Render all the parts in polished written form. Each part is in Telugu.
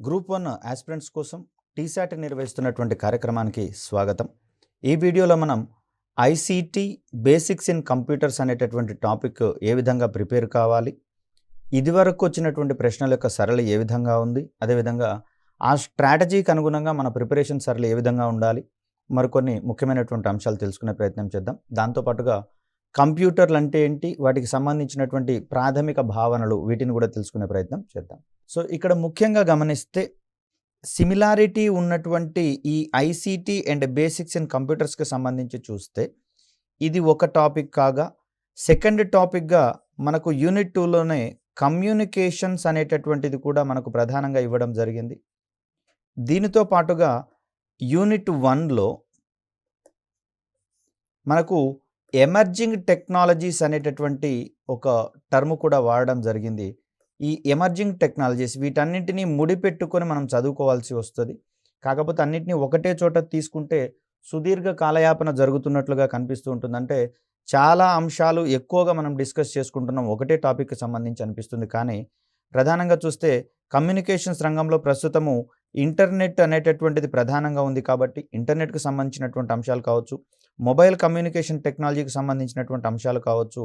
గ్రూప్ 1 ఆస్పిరెంట్స్ కోసం టీశాట్ నిర్వహిస్తున్నటువంటి కార్యక్రమానికి స్వాగతం. ఈ వీడియోలో మనం ఐసీటీ బేసిక్స్ ఇన్ కంప్యూటర్స్ అనేటటువంటి టాపిక్ ఏ విధంగా ప్రిపేర్ కావాలి, ఇదివరకు వచ్చినటువంటి ప్రశ్నల యొక్క సరళి ఏ విధంగా ఉంది, అదేవిధంగా ఆ స్ట్రాటజీకి అనుగుణంగా మన ప్రిపరేషన్ సరళి ఏ విధంగా ఉండాలి, మరికొన్ని ముఖ్యమైనటువంటి అంశాలు తెలుసుకునే ప్రయత్నం చేద్దాం. దాంతోపాటుగా కంప్యూటర్లు అంటే ఏంటి, వాటికి సంబంధించినటువంటి ప్రాథమిక భావనలు, వీటిని కూడా తెలుసుకునే ప్రయత్నం చేద్దాం. సో ఇక్కడ ముఖ్యంగా గమనిస్తే సిమిలారిటీ ఉన్నటువంటి ఈ ఐసీటీ అండ్ బేసిక్స్ ఇన్ కంప్యూటర్స్కి సంబంధించి చూస్తే ఇది ఒక టాపిక్ కాగా, సెకండ్ టాపిక్గా మనకు యూనిట్ 2లోనే కమ్యూనికేషన్స్ అనేటటువంటిది కూడా మనకు ప్రధానంగా ఇవ్వడం జరిగింది. దీనితో పాటుగా యూనిట్ 1లో మనకు ఎమర్జింగ్ టెక్నాలజీస్ అనేటటువంటి ఒక టర్మ్ కూడా వాడడం జరిగింది. ఈ ఎమర్జింగ్ టెక్నాలజీస్ వీటన్నింటినీ ముడిపెట్టుకొని మనం చదువుకోవాల్సి వస్తుంది. కాకపోతే అన్నింటినీ ఒకటే చోట తీసుకుంటే సుదీర్ఘ కాలయాపన జరుగుతున్నట్లుగా కనిపిస్తూ ఉంటుంది. అంటే చాలా అంశాలు ఎక్కువగా మనం డిస్కస్ చేసుకుంటున్నాం ఒకటే టాపిక్కి సంబంధించి అనిపిస్తుంది. కానీ ప్రధానంగా చూస్తే కమ్యూనికేషన్స్ రంగంలో ప్రస్తుతము ఇంటర్నెట్ అనేటటువంటిది ప్రధానంగా ఉంది. కాబట్టి ఇంటర్నెట్కి సంబంధించినటువంటి అంశాలు కావచ్చు, మొబైల్ కమ్యూనికేషన్ టెక్నాలజీకి సంబంధించినటువంటి అంశాలు కావచ్చు,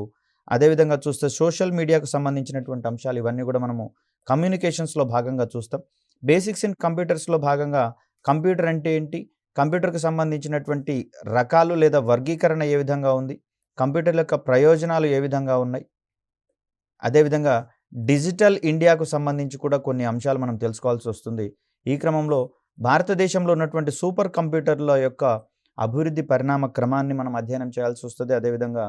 అదేవిధంగా చూస్తే సోషల్ మీడియాకు సంబంధించినటువంటి అంశాలు, ఇవన్నీ కూడా మనము కమ్యూనికేషన్స్లో భాగంగా చూస్తాం. బేసిక్స్ ఇన్ కంప్యూటర్స్లో భాగంగా కంప్యూటర్ అంటే ఏంటి, కంప్యూటర్కి సంబంధించినటువంటి రకాలు లేదా వర్గీకరణ ఏ విధంగా ఉంది, కంప్యూటర్ యొక్క ప్రయోజనాలు ఏ విధంగా ఉన్నాయి, అదేవిధంగా డిజిటల్ ఇండియాకు సంబంధించి కూడా కొన్ని అంశాలు మనం తెలుసుకోవాల్సి వస్తుంది. ఈ క్రమంలో భారతదేశంలో ఉన్నటువంటి సూపర్ కంప్యూటర్ల యొక్క అభివృద్ధి పరిణామ క్రమాన్ని మనం అధ్యయనం చేయాల్సి వస్తుంది. అదేవిధంగా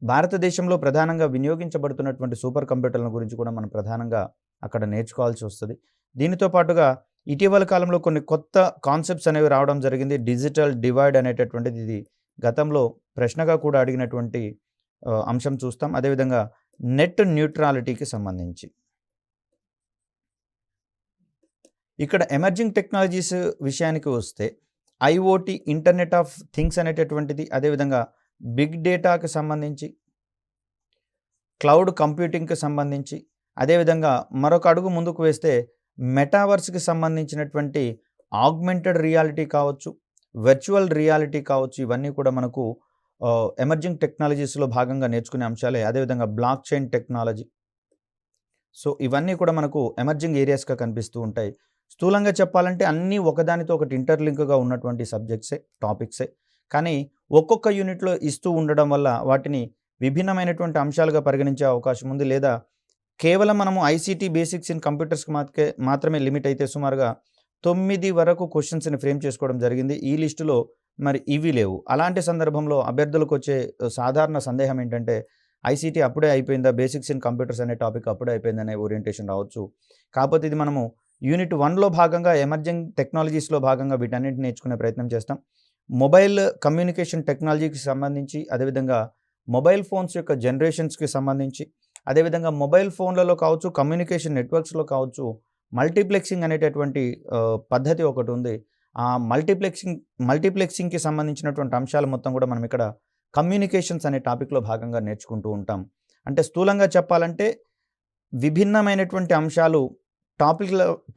భారతదేశంలో ప్రధానంగా వినియోగించబడుతున్నటువంటి సూపర్ కంప్యూటర్ల గురించి కూడా మనం ప్రధానంగా అక్కడ నేర్చుకోవాల్సి వస్తుంది. దీనితో పాటుగా ఇటీవల కాలంలో కొన్ని కొత్త కాన్సెప్ట్స్ అనేవి రావడం జరిగింది. డిజిటల్ డివైడ్ అనేటటువంటిది ఇది గతంలో ప్రశ్నగా కూడా అడిగినటువంటి అంశం చూస్తాం. అదేవిధంగా నెట్ న్యూట్రాలిటీకి సంబంధించి ఇక్కడ ఎమర్జింగ్ టెక్నాలజీస్ విషయానికి వస్తే ఐఓటీ, ఇంటర్నెట్ ఆఫ్ థింగ్స్ అనేటటువంటిది, అదేవిధంగా బిగ్ డేటాకి సంబంధించి, క్లౌడ్ కంప్యూటింగ్కి సంబంధించి, అదేవిధంగా మరొక అడుగు ముందుకు వేస్తే మెటావర్స్కి సంబంధించినటువంటి ఆగ్మెంటెడ్ రియాలిటీ కావచ్చు, వర్చువల్ రియాలిటీ కావచ్చు, ఇవన్నీ కూడా మనకు ఎమర్జింగ్ టెక్నాలజీస్లో భాగంగా నేర్చుకునే అంశాలే. అదేవిధంగా బ్లాక్ చైన్ టెక్నాలజీ. సో ఇవన్నీ కూడా మనకు ఎమర్జింగ్ ఏరియాస్గా కనిపిస్తూ ఉంటాయి. స్థూలంగా చెప్పాలంటే అన్నీ ఒకదానితో ఒకటి ఇంటర్లింక్గా ఉన్నటువంటి సబ్జెక్ట్సే, టాపిక్సే. కానీ ఒక్కొక్క యూనిట్లో ఇస్తూ ఉండడం వల్ల వాటిని విభిన్నమైనటువంటి అంశాలుగా పరిగణించే అవకాశం ఉంది. లేదా కేవలం మనము ఐసీటీ బేసిక్స్ ఇన్ కంప్యూటర్స్కి మాత్రమే లిమిట్ అయితే సుమారుగా 9 వరకు క్వశ్చన్స్ని ఫ్రేమ్ చేసుకోవడం జరిగింది. ఈ లిస్టులో మరి ఇవి లేవు. అలాంటి సందర్భంలో అభ్యర్థులకు వచ్చే సాధారణ సందేహం ఏంటంటే ఐసీటీ అప్పుడే అయిపోయిందా, బేసిక్స్ ఇన్ కంప్యూటర్స్ అనే టాపిక్ అప్పుడే అయిపోయిందనే ఓరియంటేషన్ రావచ్చు. కాకపోతే ఇది మనము యూనిట్ 1లో భాగంగా ఎమర్జింగ్ టెక్నాలజీస్లో భాగంగా వీటన్నింటిని నేర్చుకునే ప్రయత్నం చేస్తాం. మొబైల్ కమ్యూనికేషన్ టెక్నాలజీకి సంబంధించి, అదేవిధంగా మొబైల్ ఫోన్స్ యొక్క జనరేషన్స్కి సంబంధించి, అదేవిధంగా మొబైల్ ఫోన్లలో కావచ్చు, కమ్యూనికేషన్ నెట్వర్క్స్లో కావచ్చు, మల్టీప్లెక్సింగ్ అనేటటువంటి పద్ధతి ఒకటి ఉంది. ఆ మల్టీప్లెక్సింగ్కి సంబంధించినటువంటి అంశాలు మొత్తం కూడా మనం ఇక్కడ కమ్యూనికేషన్స్ అనే టాపిక్లో భాగంగా నేర్చుకుంటూ ఉంటాం. అంటే స్థూలంగా చెప్పాలంటే విభిన్నమైనటువంటి అంశాలు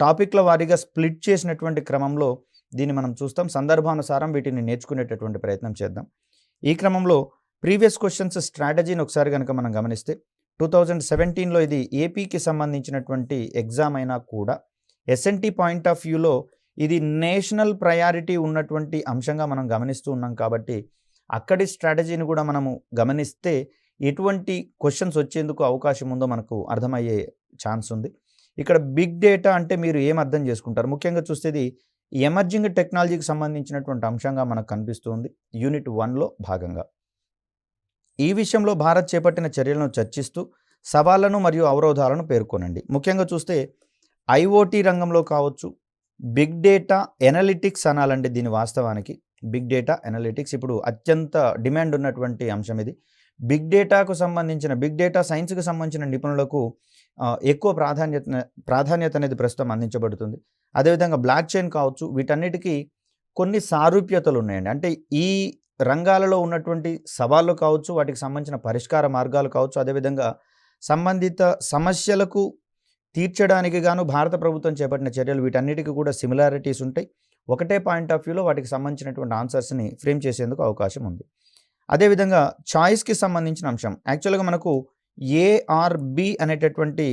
టాపిక్ల వారీగా స్ప్లిట్ చేసినటువంటి క్రమంలో దీన్ని మనం చూస్తాం. సందర్భానుసారం వీటిని నేర్చుకునేటటువంటి ప్రయత్నం చేద్దాం. ఈ క్రమంలో ప్రీవియస్ క్వశ్చన్స్ స్ట్రాటజీని ఒకసారి కనుక మనం గమనిస్తే 2017లో ఇది ఏపీకి సంబంధించినటువంటి ఎగ్జామ్ అయినా కూడా ఎస్ఎన్టీ పాయింట్ ఆఫ్ వ్యూలో ఇది నేషనల్ ప్రయారిటీ ఉన్నటువంటి అంశంగా మనం గమనిస్తూ ఉన్నాం. కాబట్టి అక్కడి స్ట్రాటజీని కూడా మనము గమనిస్తే ఎటువంటి క్వశ్చన్స్ వచ్చేందుకు అవకాశం ఉందో మనకు అర్థమయ్యే ఛాన్స్ ఉంది. ఇక్కడ బిగ్ డేటా అంటే మీరు ఏం అర్థం చేసుకుంటారు? ముఖ్యంగా చూస్తే ఇది ఎమర్జింగ్ టెక్నాలజీకి సంబంధించినటువంటి అంశంగా మనకు కనిపిస్తుంది యూనిట్ 1లో భాగంగా. ఈ విషయంలో భారత్ చేపట్టిన చర్యలను చర్చిస్తూ సవాళ్లను మరియు అవరోధాలను పేర్కొనండి. ముఖ్యంగా చూస్తే ఐఓటీ రంగంలో కావచ్చు, బిగ్ డేటా ఎనలిటిక్స్ అనాలండి దీని వాస్తవానికి. బిగ్ డేటా ఎనలిటిక్స్ ఇప్పుడు అత్యంత డిమాండ్ ఉన్నటువంటి అంశం ఇది. బిగ్ డేటా సైన్స్కి సంబంధించిన నిపుణులకు ఎక్కువ ప్రాధాన్యత అనేది ప్రస్తుతం అందించబడుతుంది. అదేవిధంగా బ్లాక్ చైన్ కావచ్చు, వీటన్నిటికీ కొన్ని సారూప్యతలు ఉన్నాయండి. అంటే ఈ రంగాలలో ఉన్నటువంటి సవాళ్ళు కావచ్చు, వాటికి సంబంధించిన పరిష్కార మార్గాలు కావచ్చు, అదేవిధంగా సంబంధిత సమస్యలకు తీర్చడానికి గాను భారత ప్రభుత్వం చేపట్టిన చర్యలు వీటన్నిటికి కూడా సిమిలారిటీస్ ఉంటాయి. ఒకటే పాయింట్ ఆఫ్ వ్యూలో వాటికి సంబంధించినటువంటి ఆన్సర్స్‌ని ఫ్రేమ్ చేసేందుకు అవకాశం ఉంది. అదేవిధంగా చాయిస్‌కి సంబంధించిన అంశం. యాక్చువల్‌గా మనకు ఏ ఆర్ బి అనేటటువంటి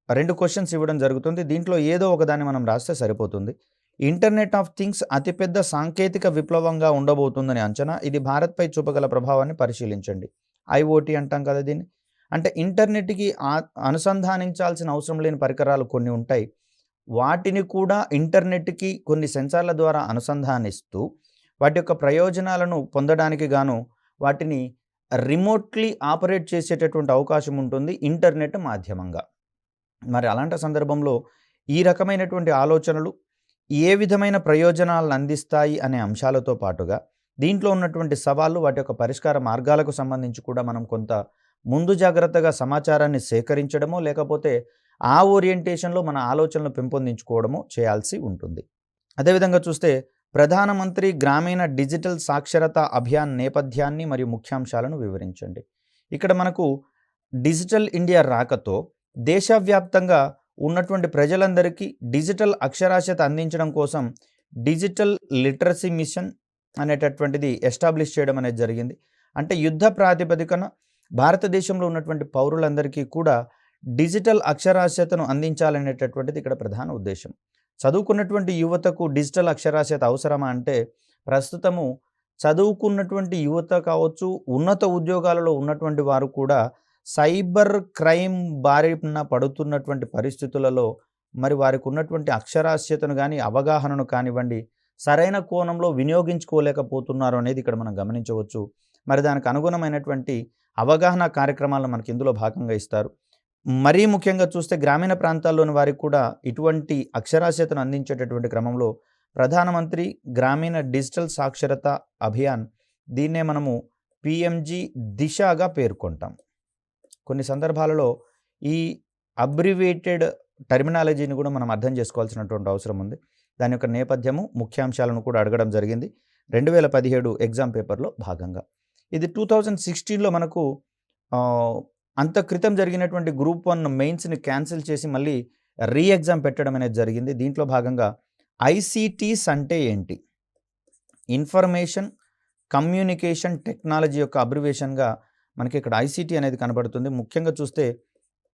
2 క్వెషన్స్ ఇవ్వడం జరుగుతుంది. దీంట్లో ఏదో ఒకదాన్ని మనం రాస్తే సరిపోతుంది. ఇంటర్నెట్ ఆఫ్ థింగ్స్ అతిపెద్ద సాంకేతిక విప్లవంగా ఉండబోతుందని అంచనా. ఇది భారత్‌పై చూపగల ప్రభావాన్ని పరిశీలించండి. ఐఓటీ అంటాం కదా దీన్ని. అంటే ఇంటర్నెట్‌కి అనుసంధానించాల్సిన అవసరం లేని పరికరాలు కొన్ని ఉంటాయి. వాటిని కూడా ఇంటర్నెట్‌కి కొన్ని సెన్సార్ల ద్వారా అనుసంధానిస్తూ వాటి యొక్క ప్రయోజనాలను పొందడానికి గాను వాటిని రిమోట్‌లీ ఆపరేట్ చేసేటటువంటి అవకాశం ఉంటుంది ఇంటర్నెట్ మాధ్యమంగా. మరి అలాంటి సందర్భంలో ఈ రకమైనటువంటి ఆలోచనలు ఏ విధమైన ప్రయోజనాలను అందిస్తాయి అనే అంశాలతో పాటుగా దీంట్లో ఉన్నటువంటి సవాళ్ళు వాటి యొక్క పరిష్కార మార్గాలకు సంబంధించి కూడా మనం కొంత ముందు జాగ్రత్తగా సమాచారాన్ని సేకరించడమో లేకపోతే ఆ ఓరియంటేషన్‌లో మన ఆలోచనలు పెంపొందించుకోవడమో చేయాల్సి ఉంటుంది. అదేవిధంగా చూస్తే ప్రధానమంత్రి గ్రామీణ డిజిటల్ సాక్షరతా అభియాన్ నేపథ్యాన్ని మరియు ముఖ్యాంశాలను వివరించండి. ఇక్కడ మనకు డిజిటల్ ఇండియా రాకతో దేశవ్యాప్తంగా ఉన్నటువంటి ప్రజలందరికీ డిజిటల్ అక్షరాస్యత అందించడం కోసం డిజిటల్ లిటరసీ మిషన్ అనేటటువంటిది ఎస్టాబ్లిష్ చేయడం అనేది జరిగింది. అంటే యుద్ధ ప్రాతిపదికన భారతదేశంలో ఉన్నటువంటి పౌరులందరికీ కూడా డిజిటల్ అక్షరాస్యతను అందించాలనేటటువంటిది ఇక్కడ ప్రధాన ఉద్దేశం. చదువుకున్నటువంటి యువతకు డిజిటల్ అక్షరాస్యత అవసరమా అంటే ప్రస్తుతము చదువుకున్నటువంటి యువత కావచ్చు, ఉన్నత ఉద్యోగాలలో ఉన్నటువంటి వారు కూడా సైబర్ క్రైమ్ బారిన పడుతున్నటువంటి పరిస్థితులలో మరి వారికి ఉన్నటువంటి అక్షరాస్యతను కానీ అవగాహనను కానివ్వండి సరైన కోణంలో వినియోగించుకోలేకపోతున్నారు అనేది ఇక్కడ మనం గమనించవచ్చు. మరి దానికి అనుగుణమైనటువంటి అవగాహన కార్యక్రమాలను మనకి ఇందులో భాగంగా ఇస్తారు. మరీ ముఖ్యంగా చూస్తే గ్రామీణ ప్రాంతాల్లోని వారికి కూడా ఇటువంటి అక్షరాస్యతను అందించేటటువంటి క్రమంలో ప్రధానమంత్రి గ్రామీణ డిజిటల్ సాక్షరత అభియాన్ దీన్నే మనము పిఎంజి దిశగా పేర్కొంటాం. కొన్ని సందర్భాలలో ఈ అబ్రివేటెడ్ టర్మినాలజీని కూడా మనం అర్థం చేసుకోవాల్సినటువంటి అవసరం ఉంది. దాని యొక్క నేపథ్యము ముఖ్యాంశాలను కూడా అడగడం జరిగింది 2017 ఎగ్జామ్ పేపర్లో భాగంగా. ఇది 2016లో మనకు అంత క్రితం జరిగినటువంటి గ్రూప్ 1 మెయిన్స్ని క్యాన్సిల్ చేసి మళ్ళీ రీ ఎగ్జామ్ పెట్టడం అనేది జరిగింది. దీంట్లో భాగంగా ఐసీటీస్ అంటే ఏంటి, ఇన్ఫర్మేషన్ కమ్యూనికేషన్ టెక్నాలజీ యొక్క అబ్రివేషన్గా మనకి ఇక్కడ ఐసీటీ అనేది కనబడుతుంది. ముఖ్యంగా చూస్తే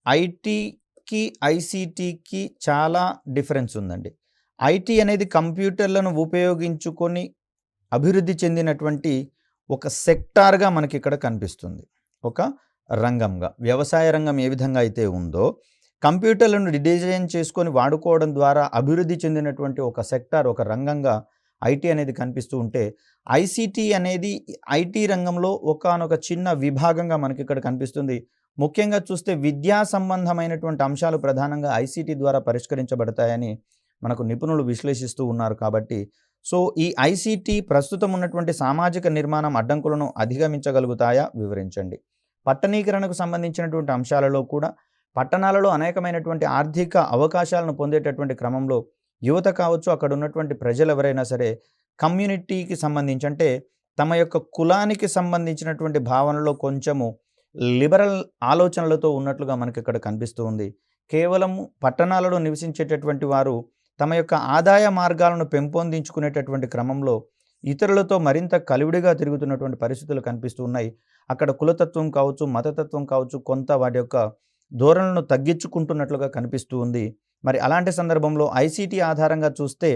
ఐటీకి ఐసీటీకి చాలా డిఫరెన్స్ ఉందండి. ఐటీ అనేది కంప్యూటర్లను ఉపయోగించుకొని అభివృద్ధి చెందినటువంటి ఒక సెక్టార్గా మనకి ఇక్కడ కనిపిస్తుంది. ఒక రంగంగా వ్యవసాయ రంగం ఏ విధంగా అయితే ఉందో కంప్యూటర్లను డిజైన్ చేసుకొని వాడుకోవడం ద్వారా అభివృద్ధి చెందినటువంటి ఒక సెక్టార్, ఒక రంగంగా ఐటీ అనేది కనిపిస్తూ ఉంటే ఐసీటీ అనేది ఐటీ రంగంలో ఒకానొక చిన్న విభాగంగా మనకి ఇక్కడ కనిపిస్తుంది. ముఖ్యంగా చూస్తే విద్యా సంబంధమైనటువంటి అంశాలు ప్రధానంగా ఐసీటీ ద్వారా పరిష్కరించబడతాయని మనకు నిపుణులు విశ్లేషిస్తూ ఉన్నారు. కాబట్టి సో ఈ ఐసీటీ ప్రస్తుతం ఉన్నటువంటి సామాజిక నిర్మాణం అడ్డంకులను అధిగమించగలుగుతాయా వివరించండి. పట్టణీకరణకు సంబంధించినటువంటి అంశాలలో కూడా పట్టణాలలో అనేకమైనటువంటి ఆర్థిక అవకాశాలను పొందేటటువంటి క్రమంలో యువత కావచ్చు, అక్కడ ఉన్నటువంటి ప్రజలు ఎవరైనా సరే కమ్యూనిటీకి సంబంధించి అంటే తమ యొక్క కులానికి సంబంధించినటువంటి భావనలో కొంచెము లిబరల్ ఆలోచనలతో ఉన్నట్లుగా మనకి ఇక్కడ కనిపిస్తూ ఉంది. కేవలం పట్టణాలలో నివసించేటటువంటి వారు తమ యొక్క ఆదాయ మార్గాలను పెంపొందించుకునేటటువంటి క్రమంలో ఇతరులతో మరింత కలివిడిగా తిరుగుతున్నటువంటి పరిస్థితులు కనిపిస్తూ ఉన్నాయి. అక్కడ కులతత్వం కావచ్చు, మతతత్వం కావచ్చు, కొంత వాటి యొక్క ధోరణులను తగ్గించుకుంటున్నట్లుగా కనిపిస్తూ ఉంది. మరి అలాంటి సందర్భంలో ఐసీటీ ఆధారంగా చూస్తే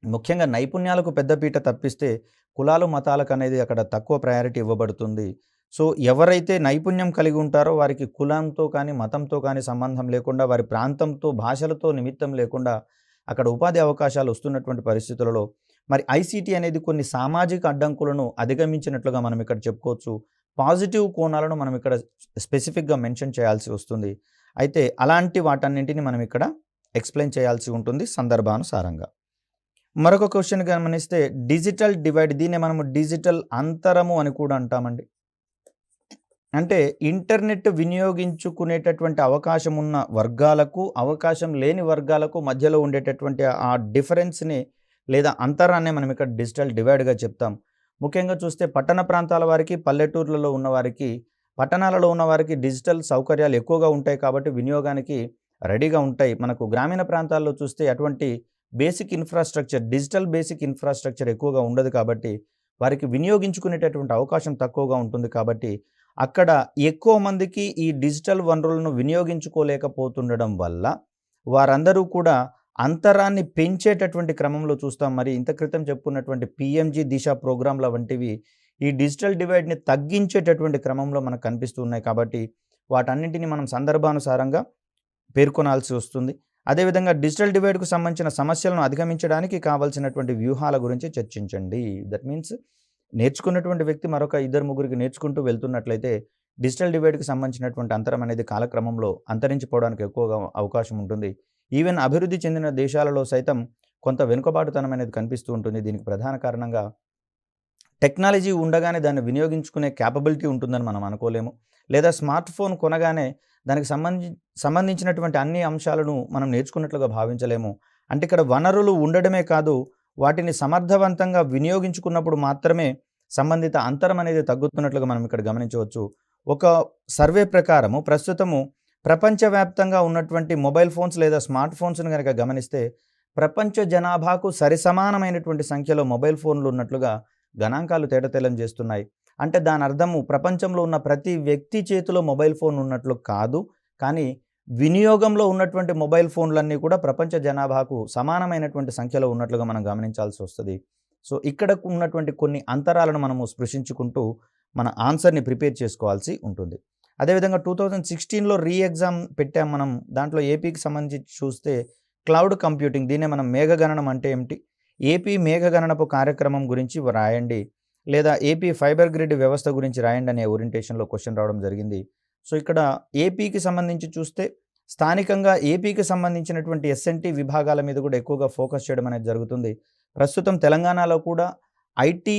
ముఖ్యంగా నైపుణ్యాలకు పెద్దపీట తప్పిస్తే కులాలు మతాలకు అనేది అక్కడ తక్కువ ప్రయారిటీ ఇవ్వబడుతుంది. సో ఎవరైతే నైపుణ్యం కలిగి ఉంటారో వారికి కులంతో కానీ మతంతో కానీ సంబంధం లేకుండా, వారి ప్రాంతంతో భాషలతో నిమిత్తం లేకుండా అక్కడ ఉపాధి అవకాశాలు వస్తున్నటువంటి పరిస్థితులలో మరి ఐసీటీ అనేది కొన్ని సామాజిక అడ్డంకులను అధిగమించినట్లుగా మనం ఇక్కడ చెప్పుకోవచ్చు. పాజిటివ్ కోణాలను మనం ఇక్కడ స్పెసిఫిక్గా మెన్షన్ చేయాల్సి వస్తుంది. అయితే అలాంటి వాటన్నింటిని మనం ఇక్కడ ఎక్స్ప్లెయిన్ చేయాల్సి ఉంటుంది సందర్భానుసారంగా. మరొక క్వశ్చన్ గమనిస్తే డిజిటల్ డివైడ్, దీన్ని మనము డిజిటల్ అంతరము అని కూడా అంటామండి. అంటే ఇంటర్నెట్ వినియోగించుకునేటటువంటి అవకాశం ఉన్న వర్గాలకు, అవకాశం లేని వర్గాలకు మధ్యలో ఉండేటటువంటి ఆ డిఫరెన్స్ని లేదా అంతరాన్ని మనం ఇక్కడ డిజిటల్ డివైడ్గా చెప్తాం. ముఖ్యంగా చూస్తే పట్టణ ప్రాంతాల వారికి, పల్లెటూర్లలో ఉన్నవారికి, పట్టణాలలో ఉన్నవారికి డిజిటల్ సౌకర్యాలు ఎక్కువగా ఉంటాయి కాబట్టి వినియోగానికి రెడీగా ఉంటాయి. మనకు గ్రామీణ ప్రాంతాల్లో చూస్తే అటువంటి డిజిటల్ బేసిక్ ఇన్‌ఫ్రాస్ట్రక్చర్ ఎక్కువగా ఉండదు కాబట్టి, వారికి వినియోగించుకునేటటువంటి అవకాశం తక్కువగా ఉంటుంది కాబట్టి, అక్కడ ఎక్కువ మందికి ఈ డిజిటల్ వనరులను వినియోగించుకోలేకపోతుండడం వల్ల, వారందరూ కూడా అంతరాన్ని పెంచేటటువంటి క్రమంలో చూస్తాం. మరి ఇంత క్రితం చెప్పుకున్నటువంటి పీఎంజీ దిశ ప్రోగ్రామ్‌ల వంటివి ఈ డిజిటల్ డివైడ్‌ని తగ్గించేటటువంటి క్రమంలో మనకు కనిపిస్తూ ఉన్నాయి కాబట్టి, వాటన్నింటిని మనం సందర్భానుసారంగా పేర్కొనాల్సి వస్తుంది. అదేవిధంగా డిజిటల్ డివైడ్‌కు సంబంధించిన సమస్యలను అధిగమించడానికి కావాల్సినటువంటి వ్యూహాల గురించి చర్చించండి. దట్ మీన్స్ నేర్చుకున్నటువంటి వ్యక్తి మరొక ఇద్దరు, ముగ్గురికి నేర్చుకుంటూ వెళ్తున్నట్లయితే డిజిటల్ డివైడ్‌కి సంబంధించినటువంటి అంతరం అనేది కాలక్రమంలో అంతరించిపోవడానికి ఎక్కువగా అవకాశం ఉంటుంది. ఈవెన్ అభివృద్ధి చెందిన దేశాలలో సైతం కొంత వెనుకబాటుతనం అనేది కనిపిస్తూ ఉంటుంది. దీనికి ప్రధాన కారణంగా టెక్నాలజీ ఉండగానే దాన్ని వినియోగించుకునే క్యాపబిలిటీ ఉంటుందని మనం అనుకోలేము. లేదా స్మార్ట్ ఫోన్ కొనగానే దానికి సంబంధించినటువంటి అన్ని అంశాలను మనం నేర్చుకున్నట్లుగా భావించలేము. అంటే ఇక్కడ వనరులు ఉండడమే కాదు, వాటిని సమర్థవంతంగా వినియోగించుకున్నప్పుడు మాత్రమే సంబంధిత అంతరం అనేది తగ్గుతున్నట్లుగా మనం ఇక్కడ గమనించవచ్చు. ఒక సర్వే ప్రకారము ప్రస్తుతము ప్రపంచవ్యాప్తంగా ఉన్నటువంటి మొబైల్ ఫోన్స్ లేదా స్మార్ట్ ఫోన్స్‌ను గనక గమనిస్తే, ప్రపంచ జనాభాకు సరిసమానమైనటువంటి సంఖ్యలో మొబైల్ ఫోన్లు ఉన్నట్లుగా గణాంకాలు తేటతెల్లం చేస్తున్నాయి. అంటే దాని అర్థము ప్రపంచంలో ఉన్న ప్రతి వ్యక్తి చేతిలో మొబైల్ ఫోన్ ఉన్నట్లు కాదు. కానీ వినియోగంలో ఉన్నటువంటి మొబైల్ ఫోన్లన్నీ కూడా ప్రపంచ జనాభాకు సమానమైనటువంటి సంఖ్యలో ఉన్నట్లుగా మనం గమనించాల్సి వస్తది. సో, ఇక్కడ ఉన్నటువంటి కొన్ని అంతరాలను మనము స్పృశించుకుంటూ మన ఆన్సర్‌ని ప్రిపేర్ చేసుకోవాల్సి ఉంటుంది. అదేవిధంగా 2016లో ఎగ్జామ్ పెట్టాం మనం. దాంట్లో ఏపీకి సంబంధించి చూస్తే క్లౌడ్ కంప్యూటింగ్, దీన్నే మనం మేఘగణనం అంటే ఏమిటి? ఏపీ మేఘగణనపు కార్యక్రమం గురించి రాయండి. లేదా ఏపీ ఫైబర్ గ్రిడ్ వ్యవస్థ గురించి రాయండి అనే ఓరియంటేషన్‌లో క్వెషన్ రావడం జరిగింది. సో, ఇక్కడ ఏపీకి సంబంధించి చూస్తే స్థానికంగా ఏపీకి సంబంధించినటువంటి ఎస్ఎన్టీ విభాగాల మీద కూడా ఎక్కువగా ఫోకస్ చేయడం అనేది జరుగుతుంది. ప్రస్తుతం తెలంగాణలో కూడా ఐటీ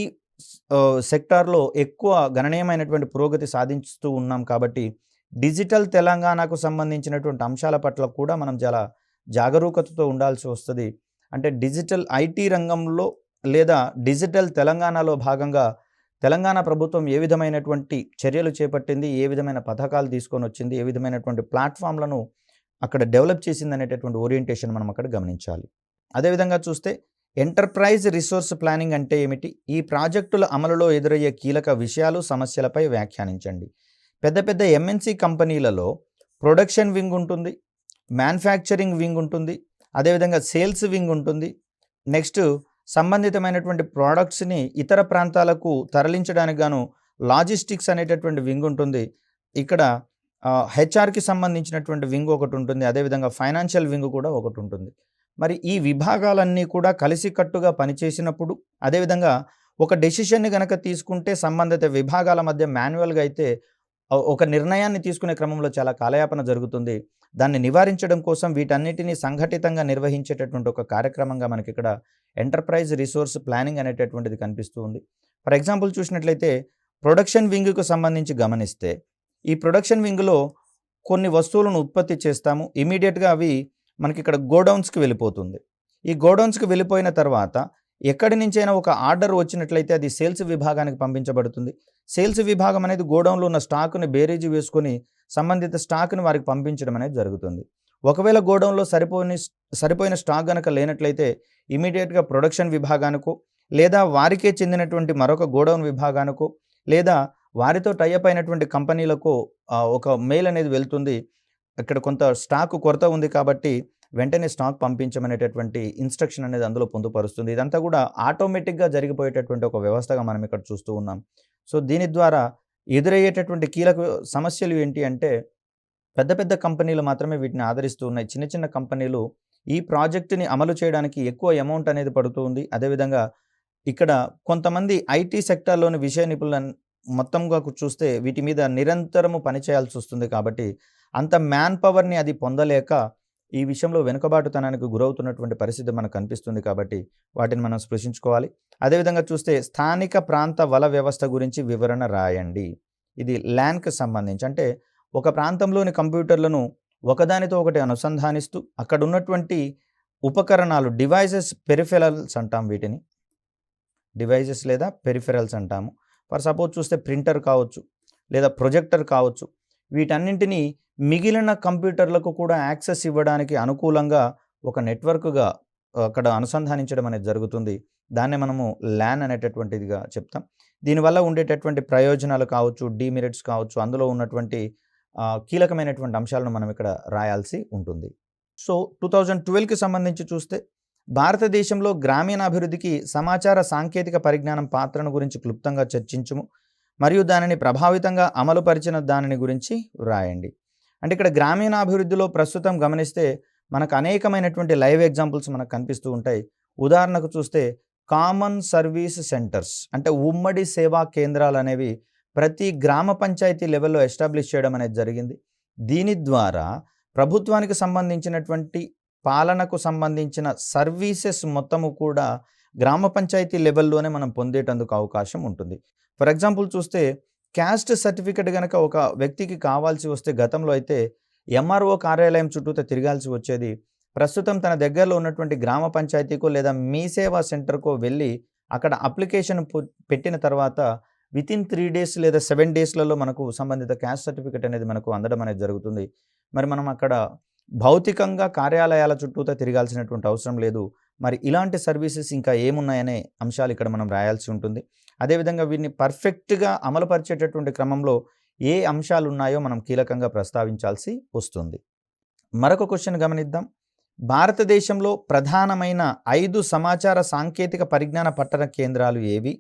సెక్టార్‌లో ఎక్కువ గణనీయమైనటువంటి పురోగతి సాధించుతూ ఉన్నాం కాబట్టి, డిజిటల్ తెలంగాణకు సంబంధించినటువంటి అంశాల పట్ల కూడా మనం చాలా జాగరూకతతో ఉండాల్సి వస్తది. అంటే డిజిటల్ ఐటీ రంగంలో లేదా డిజిటల్ తెలంగాణలో భాగంగా తెలంగాణ ప్రభుత్వం ఏ విధమైనటువంటి చర్యలు చేపట్టింది, ఏ విధమైన పథకాలు తీసుకొనొచ్చింది, ఏ విధమైనటువంటి ప్లాట్‌ఫామ్‌లను అక్కడ డెవలప్ చేసిందనేటటువంటి ఓరియంటేషన్ మనం అక్కడ గమనించాలి. అదేవిధంగా చూస్తే ఎంటర్‌ప్రైజ్ రిసోర్స్ ప్లానింగ్ అంటే ఏమిటి? ఈ ప్రాజెక్టుల అమలులో ఎదురయ్యే కీలక విషయాలు, సమస్యలపై వ్యాఖ్యానించండి. పెద్ద పెద్ద ఎంఎన్‌సి కంపెనీలలో ప్రొడక్షన్ వింగ్ ఉంటుంది, మ్యానుఫ్యాక్చరింగ్ వింగ్ ఉంటుంది, అదేవిధంగా సేల్స్ వింగ్ ఉంటుంది. నెక్స్ట్ సంబంధితమైనటువంటి ప్రొడక్ట్స్‌ని ఇతర ప్రాంతాలకు తరలించడానికి గాను లాజిస్టిక్స్ అనేటటువంటి వింగ్ ఉంటుంది. ఇక్కడ హెచ్ఆర్‌కి సంబంధించినటువంటి వింగ్ ఒకటి ఉంటుంది. అదేవిధంగా ఫైనాన్షియల్ వింగ్ కూడా ఒకటి ఉంటుంది. మరి ఈ విభాగాలన్నీ కూడా కలిసికట్టుగా పనిచేసినప్పుడు, అదేవిధంగా ఒక డెసిషన్‌ని గనక తీసుకుంటే సంబంధిత విభాగాల మధ్య మాన్యువల్‌గా అయితే ఒక నిర్ణయాన్ని తీసుకునే క్రమంలో చాలా కాలయాపన జరుగుతుంది. దాన్ని నివారించడం కోసం వీటన్నిటిని సంఘటితంగా నిర్వహించేటటువంటి ఒక కార్యక్రమంగా మనకిక్కడ ఎంటర్‌ప్రైజ్ రిసోర్స్ ప్లానింగ్ అనేటటువంటిది కనిపిస్తూ ఉంది. ఫర్ ఎగ్జాంపుల్ చూసినట్లయితే ప్రొడక్షన్ వింగ్‌కు సంబంధించి గమనిస్తే, ఈ ప్రొడక్షన్ వింగ్‌లో కొన్ని వస్తువులను ఉత్పత్తి చేస్తాము. ఇమ్మీడియేట్‌గా అవి మనకిక్కడ గోడౌన్స్‌కి వెళ్ళిపోతుంది. ఈ గోడౌన్స్‌కి వెళ్ళిపోయిన తర్వాత ఎక్కడి నుంచైనా ఒక ఆర్డర్ వచ్చినట్లయితే అది సేల్స్ విభాగానికి పంపించబడుతుంది. సేల్స్ విభాగం అనేది గోడౌన్‌లో ఉన్న స్టాక్‌ని బేరీజు వేసుకొని సంబంధిత స్టాక్‌ని వారికి పంపించడం అనేది జరుగుతుంది. ఒకవేళ గోడౌన్‌లో సరిపోయిన స్టాక్ గనక లేనట్లయితే ఇమ్మీడియేట్‌గా ప్రొడక్షన్ విభాగానికో, లేదా వారికే చెందినటువంటి మరొక గోడౌన్ విభాగానికో, లేదా వారితో టై అప్ అయినటువంటి కంపెనీలకో ఒక మెయిల్ అనేది వెళ్తుంది. ఇక్కడ కొంత స్టాక్ కొరత ఉంది కాబట్టి వెంటనే స్టాక్ పంపించమనేటటువంటి ఇన్‌స్ట్రక్షన్ అనేది అందులో పొందుపరుస్తుంది. ఇదంతా కూడా ఆటోమేటిక్‌గా జరిగిపోయేటటువంటి ఒక వ్యవస్థగా మనం ఇక్కడ చూస్తూ ఉన్నాం. సో, దీని ద్వారా ఎదురయ్యేటటువంటి కీలక సమస్యలు ఏంటి అంటే, పెద్ద పెద్ద కంపెనీలు మాత్రమే వీటిని ఆదరిస్తూ ఉన్నాయి. చిన్న చిన్న కంపెనీలు ఈ ప్రాజెక్ట్‌ని అమలు చేయడానికి ఎక్కువ అమౌంట్ అనేది పడుతూ ఉంది. అదేవిధంగా ఇక్కడ కొంతమంది ఐటీ సెక్టార్‌లోని విషయ నిపుణులను మొత్తంగా చూస్తే వీటి మీద నిరంతరము పనిచేయాల్సి వస్తుంది కాబట్టి, అంత మ్యాన్ పవర్‌ని అది పొందలేక ఈ విషయంలో వెనుకబాటుతనానికి గురవుతున్నటువంటి పరిస్థితి మనకు కనిపిస్తుంది కాబట్టి, వాటిని మనం స్పృశించుకోవాలి. అదేవిధంగా చూస్తే స్థానిక ప్రాంత వల వ్యవస్థ గురించి వివరణ రాయండి. ఇది ల్యాన్‌కి సంబంధించి, అంటే ఒక ప్రాంతంలోని కంప్యూటర్లను ఒకదానితో ఒకటి అనుసంధానిస్తూ అక్కడ ఉన్నటువంటి ఉపకరణాలు, డివైసెస్, పెరిఫెరల్స్ అంటాం వీటిని. డివైసెస్ లేదా పెరిఫెరల్స్ అంటాము. ఫర్ సపోజ్ చూస్తే ప్రింటర్ కావచ్చు, లేదా ప్రొజెక్టర్ కావచ్చు. వీటన్నింటినీ మిగిలిన కంప్యూటర్లకు కూడా యాక్సెస్ ఇవ్వడానికి అనుకూలంగా ఒక నెట్వర్క్‌గా అక్కడ అనుసంధానించడం అనేది జరుగుతుంది. దాన్నే మనము ల్యాన్ అనేటటువంటిదిగా చెప్తాం. దీనివల్ల ఉండేటటువంటి ప్రయోజనాలు కావచ్చు, డీమెరిట్స్ కావచ్చు, అందులో ఉన్నటువంటి కీలకమైనటువంటి అంశాలను మనం ఇక్కడ రాయాల్సి ఉంటుంది. సో, 2012కి సంబంధించి చూస్తే భారతదేశంలో గ్రామీణాభివృద్ధికి సమాచార సాంకేతిక పరిజ్ఞానం పాత్రను గురించి క్లుప్తంగా చర్చించుము మరియు దానిని ప్రభావితంగా అమలుపరిచిన దానిని గురించి వ్రాయండి. అంటే ఇక్కడ గ్రామీణాభివృద్ధిలో ప్రస్తుతం గమనిస్తే మనకు అనేకమైనటువంటి లైవ్ ఎగ్జాంపుల్స్ మనకు కనిపిస్తూ ఉంటాయి. ఉదాహరణకు చూస్తే కామన్ సర్వీస్ సెంటర్స్ అంటే ఉమ్మడి సేవా కేంద్రాలు అనేవి ప్రతి గ్రామ పంచాయతీ లెవెల్‌లో ఎస్టాబ్లిష్ చేయడం అనేది జరిగింది. దీని ద్వారా ప్రభుత్వానికి సంబంధించినటువంటి పాలనకు సంబంధించిన సర్వీసెస్ మొత్తము కూడా గ్రామ పంచాయతీ లెవెల్‌లోనే మనం పొందేటందుకు అవకాశం ఉంటుంది. ఫర్ ఎగ్జాంపుల్ చూస్తే క్యాస్ట్ సర్టిఫికేట్ గనక ఒక వ్యక్తికి కావాల్సి వస్తే గతంలో అయితే ఎంఆర్ఓ కార్యాలయం చుట్టూతా తిరగాల్సి వచ్చేది. ప్రస్తుతం తన దగ్గరలో ఉన్నటువంటి గ్రామ పంచాయతీకో లేదా మీ సేవా సెంటర్‌కో వెళ్ళి అక్కడ అప్లికేషన్ పెట్టిన తర్వాత వితిన్ 3 డేస్ లేదా 7 డేస్‌లలో మనకు సంబంధిత క్యాస్ట్ సర్టిఫికేట్ అనేది మనకు అందడం అనేది జరుగుతుంది. మరి మనం అక్కడ భౌతికంగా కార్యాలయాల చుట్టూతా తిరగాల్సినటువంటి అవసరం లేదు. మరి ఇలాంటి సర్వీసెస్ ఇంకా ఏమున్నాయనే అంశాలు ఇక్కడ మనం రాయాల్సి ఉంటుంది. అదేవిధంగా వీటిని పర్ఫెక్ట్‌గా అమలుపరిచేటటువంటి క్రమంలో ఏ అంశాలు ఉన్నాయో మనం కీలకంగా ప్రస్తావించాల్సి వస్తుంది. మరొక క్వశ్చన్ గమనిద్దాం. భారతదేశంలో ప్రధానమైన 5 సమాచార సాంకేతిక పరిజ్ఞాన పట్టణ కేంద్రాలు ఏవి?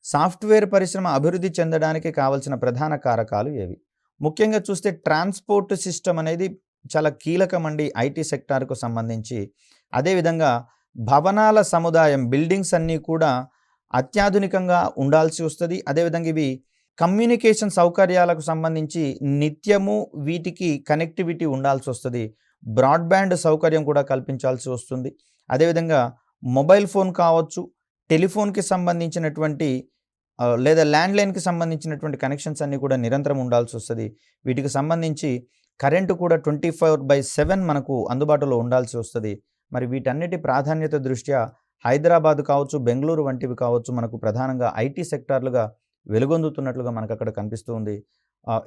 సాఫ్ట్‌వేర్ పరిశ్రమ అభివృద్ధి చెందడానికి కావాల్సిన ప్రధాన కారకాలు ఏవి? ముఖ్యంగా చూస్తే ట్రాన్స్‌పోర్ట్ సిస్టమ్ అనేది చాలా కీలకమండి ఐటీ సెక్టార్‌కు సంబంధించి. అదేవిధంగా భవనాల సముదాయం బిల్డింగ్స్ అన్నీ కూడా అత్యాధునికంగా ఉండాల్సి వస్తది. అదేవిధంగా ఇవి కమ్యూనికేషన్ సౌకర్యాలకు సంబంధించి నిత్యము వీటికి కనెక్టివిటీ ఉండాల్సి వస్తది. బ్రాడ్‌బ్యాండ్ సౌకర్యం కూడా కల్పించాల్సి వస్తుంది. అదేవిధంగా మొబైల్ ఫోన్ కావచ్చు, టెలిఫోన్‌కి సంబంధించినటువంటి లేదా ల్యాండ్‌లైన్‌కి సంబంధించినటువంటి కనెక్షన్స్ అన్నీ కూడా నిరంతరం ఉండాల్సి వస్తది. వీటికి సంబంధించి కరెంటు కూడా 24/7 మనకు అందుబాటులో ఉండాల్సి వస్తది. మరి వీటన్నిటి ప్రాధాన్యత దృష్ట్యా హైదరాబాద్ కావచ్చు, బెంగుళూరు వంటివి కావచ్చు మనకు ప్రధానంగా ఐటీ సెక్టార్లుగా వెలుగొందుతున్నట్లుగా మనకు అక్కడ కనిపిస్తూ ఉంది.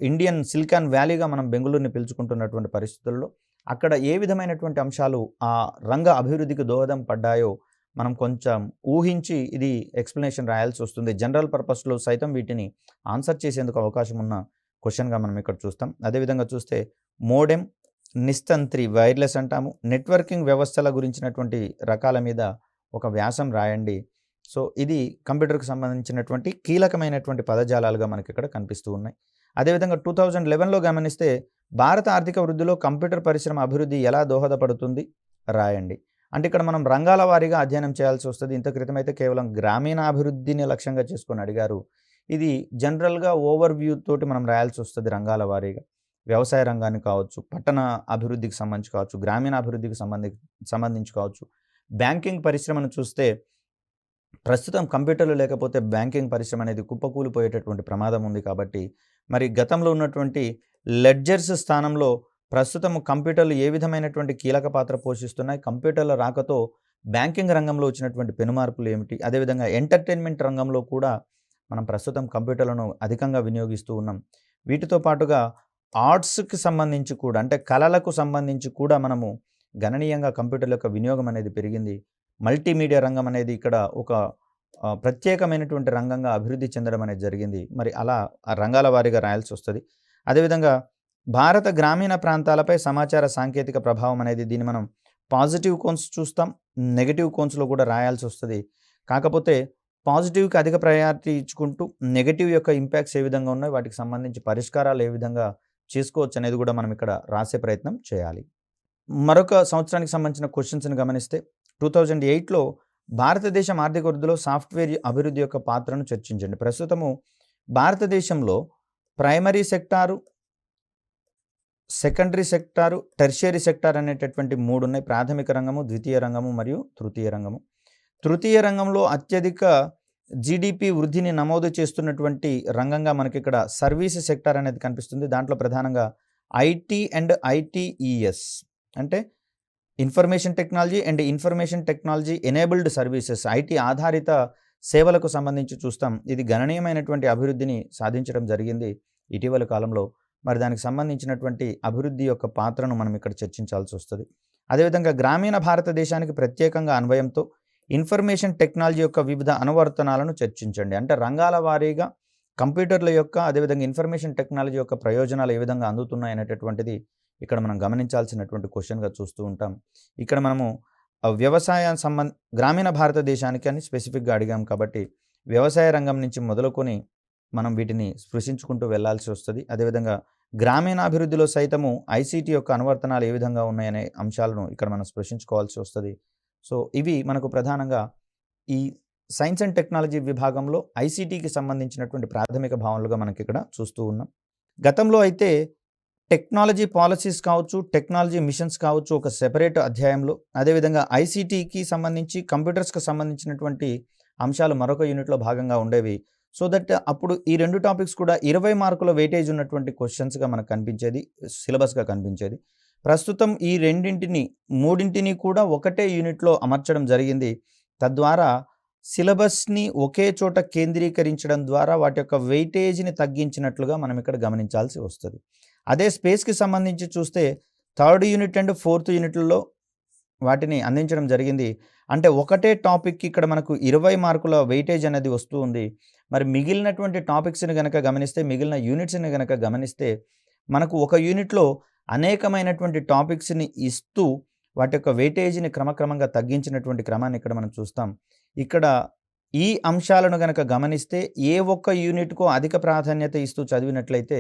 ఇండియన్ సిలికాన్ వ్యాలీగా మనం బెంగుళూరుని పిలుచుకుంటున్నటువంటి పరిస్థితుల్లో అక్కడ ఏ విధమైనటువంటి అంశాలు ఆ రంగ అభివృద్ధికి దోహదం పడ్డాయో మనం కొంచెం ఊహించి ఇది ఎక్స్‌ప్లనేషన్ రాయాల్సి వస్తుంది. జనరల్ పర్పస్‌లో సైతం వీటిని ఆన్సర్ చేసేందుకు అవకాశం ఉన్న క్వెషన్‌గా మనం ఇక్కడ చూస్తాం. అదేవిధంగా చూస్తే మోడెమ్, నిస్తంత్రి వైర్లెస్ అంటాము. నెట్వర్కింగ్ వ్యవస్థల గురించినటువంటి రకాల మీద ఒక వ్యాసం రాయండి. సో, ఇది కంప్యూటర్‌కి సంబంధించినటువంటి కీలకమైనటువంటి పదజాలాలుగా మనకి ఇక్కడ కనిపిస్తూ ఉన్నాయి. అదేవిధంగా 2011లో గమనిస్తే భారత ఆర్థిక వృద్ధిలో కంప్యూటర్ పరిశ్రమ అభివృద్ధి ఎలా దోహదపడుతుంది రాయండి. అంటే ఇక్కడ మనం రంగాల వారీగా అధ్యయనం చేయాల్సి వస్తది. ఇంత క్రితమైతే కేవలం గ్రామీణాభివృద్ధిని లక్ష్యంగా చేసుకొని అడిగారు. ఇది జనరల్‌గా ఓవర్‌వ్యూ తోటి మనం రాయాల్సి వస్తది రంగాల వారీగా. వ్యవసాయ రంగాన్ని కావచ్చు, పట్టణ అభివృద్ధికి సంబంధించి కావచ్చు, గ్రామీణాభివృద్ధికి సంబంధించి కావచ్చు. బ్యాంకింగ్ పరిశ్రమను చూస్తే ప్రస్తుతం కంప్యూటర్లు లేకపోతే బ్యాంకింగ్ పరిశ్రమ అనేది కుప్పకూలిపోయేటటువంటి ప్రమాదం ఉంది కాబట్టి మరి గతంలో ఉన్నటువంటి లెడ్జర్స్ స్థానంలో ప్రస్తుతం కంప్యూటర్లు ఏ విధమైనటువంటి కీలక పాత్ర పోషిస్తున్నాయి? కంప్యూటర్ల రాకతో బ్యాంకింగ్ రంగంలో వచ్చినటువంటి పెనుమార్పులు ఏమిటి? అదేవిధంగా ఎంటర్‌టైన్‌మెంట్ రంగంలో కూడా మనం ప్రస్తుతం కంప్యూటర్లను అధికంగా వినియోగిస్తూ ఉన్నాం. వీటితో పాటుగా ఆర్ట్స్‌కి సంబంధించి కూడా అంటే కళలకు సంబంధించి కూడా మనము గణనీయంగా కంప్యూటర్ల యొక్క వినియోగం అనేది పెరిగింది. మల్టీమీడియా రంగం అనేది ఇక్కడ ఒక ప్రత్యేకమైనటువంటి రంగంగా అభివృద్ధి చెందడం అనేది జరిగింది. మరి అలా ఆ రంగాల వారీగా రాయాల్సి వస్తది. అదేవిధంగా భారత గ్రామీణ ప్రాంతాలపై సమాచార సాంకేతిక ప్రభావం అనేది దీన్ని మనం పాజిటివ్ కోన్స్ చూస్తాం. నెగెటివ్ కోన్స్‌లో కూడా రాయాల్సి వస్తది. కాకపోతే పాజిటివ్‌కి అధిక ప్రయారిటీ ఇచ్చుకుంటూ నెగెటివ్ యొక్క ఇంపాక్ట్స్ ఏ విధంగా ఉన్నాయి, వాటికి సంబంధించి పరిష్కారాలు ఏ విధంగా చేసుకోవచ్చు అనేది కూడా మనం ఇక్కడ రాసే ప్రయత్నం చేయాలి. మరొక సంవత్సరానికి సంబంధించిన క్వెషన్స్‌ని గమనిస్తే 2008లో భారతదేశం ఆర్థిక వృద్ధిలో సాఫ్ట్‌వేర్ అభివృద్ధి యొక్క పాత్రను చర్చించండి. ప్రస్తుతము భారతదేశంలో primary sector, secondary sector, tertiary sector అనేటటువంటి 3 ఉన్నాయి. ప్రాథమిక రంగము, ద్వితీయ రంగము మరియు తృతీయ రంగము. తృతీయ రంగంలో అత్యధిక జీడీపీ వృద్ధిని నమోదు చేస్తున్నటువంటి రంగంగా మనకి ఇక్కడ సర్వీస్ సెక్టార్ అనేది కనిపిస్తుంది. దాంట్లో ప్రధానంగా ఐటీ అండ్ ఐటీఈఎస్ అంటే information technology and information technology enabled services IT ఆధారిత సేవలకు సంబంధించి చూస్తాం. ఇది గణనీయమైనటువంటి అభివృద్ధిని సాధించడం జరిగింది ఇటీవల కాలంలో. మరి దానికి సంబంధించినటువంటి అభివృద్ధి యొక్క పాత్రను మనం ఇక్కడ చర్చించాల్సి వస్తుంది. అదేవిధంగా గ్రామీణ భారతదేశానికి ప్రత్యేకంగా అన్వయంతో ఇన్ఫర్మేషన్ టెక్నాలజీ యొక్క వివిధ అనువర్తనాలను చర్చించండి. అంటే రంగాల వారీగా కంప్యూటర్ల యొక్క అదేవిధంగా ఇన్ఫర్మేషన్ టెక్నాలజీ యొక్క ప్రయోజనాలు ఏ విధంగా అందుతున్నాయి అనేటటువంటిది ఇక్కడ మనం గమనించాల్సినటువంటి క్వశ్చన్గా చూస్తూ ఉంటాం. ఇక్కడ మనము గ్రామీణ భారతదేశానికి అని స్పెసిఫిక్గా అడిగాం కాబట్టి వ్యవసాయ రంగం నుంచి మొదలుకొని మనం వీటిని స్పృశించుకుంటూ వెళ్లాల్సి వస్తుంది. అదేవిధంగా గ్రామీణాభివృద్ధిలో సైతము ఐసీటీ యొక్క అనువర్తనాలు ఏ విధంగా ఉన్నాయనే అంశాలను ఇక్కడ మనం స్పృశించుకోవాల్సి వస్తుంది. సో ఇవి మనకు ప్రధానంగా ఈ సైన్స్ అండ్ టెక్నాలజీ విభాగంలో ఐసీటీకి సంబంధించినటువంటి ప్రాథమిక భావనలుగా మనకి ఇక్కడ చూస్తూ ఉన్నాం. గతంలో అయితే టెక్నాలజీ పాలసీస్ కావచ్చు, టెక్నాలజీ మిషన్స్ కావచ్చు ఒక సెపరేట్ అధ్యాయంలో, అదేవిధంగా ఐసీటీకి సంబంధించి కంప్యూటర్స్కి సంబంధించినటువంటి అంశాలు మరొక యూనిట్లో భాగంగా ఉండేవి. సో దట్ అప్పుడు ఈ 2 టాపిక్స్ కూడా 20 మార్కుల వెయిటేజ్ ఉన్నటువంటి క్వశ్చన్స్గా మనకు కనిపించేది, సిలబస్గా కనిపించేది. ప్రస్తుతం ఈ మూడింటిని కూడా ఒకటే యూనిట్లో అమర్చడం జరిగింది. తద్వారా సిలబస్ని ఒకే చోట కేంద్రీకరించడం ద్వారా వాటి యొక్క వెయిటేజ్ని తగ్గించినట్లుగా మనం ఇక్కడ గమనించాల్సి వస్తుంది. అదే స్పేస్కి సంబంధించి చూస్తే 3rd యూనిట్ అండ్ 4th యూనిట్లలో వాటిని అందించడం జరిగింది. అంటే ఒకటే టాపిక్కి ఇక్కడ మనకు 20 మార్కుల వెయిటేజ్ అనేది వస్తూ ఉంది. మరి మిగిలినటువంటి టాపిక్స్ని కనుక గమనిస్తే, మిగిలిన యూనిట్స్ని కనుక గమనిస్తే మనకు ఒక యూనిట్లో అనేకమైనటువంటి టాపిక్స్ని ఇస్తూ వాటి యొక్క వెయిటేజ్ని క్రమక్రమంగా తగ్గించినటువంటి క్రమాన్ని ఇక్కడ మనం చూస్తాం. ఇక్కడ ఈ అంశాలను కనుక గమనిస్తే ఏ ఒక్క యూనిట్కో అధిక ప్రాధాన్యత ఇస్తూ చదివినట్లయితే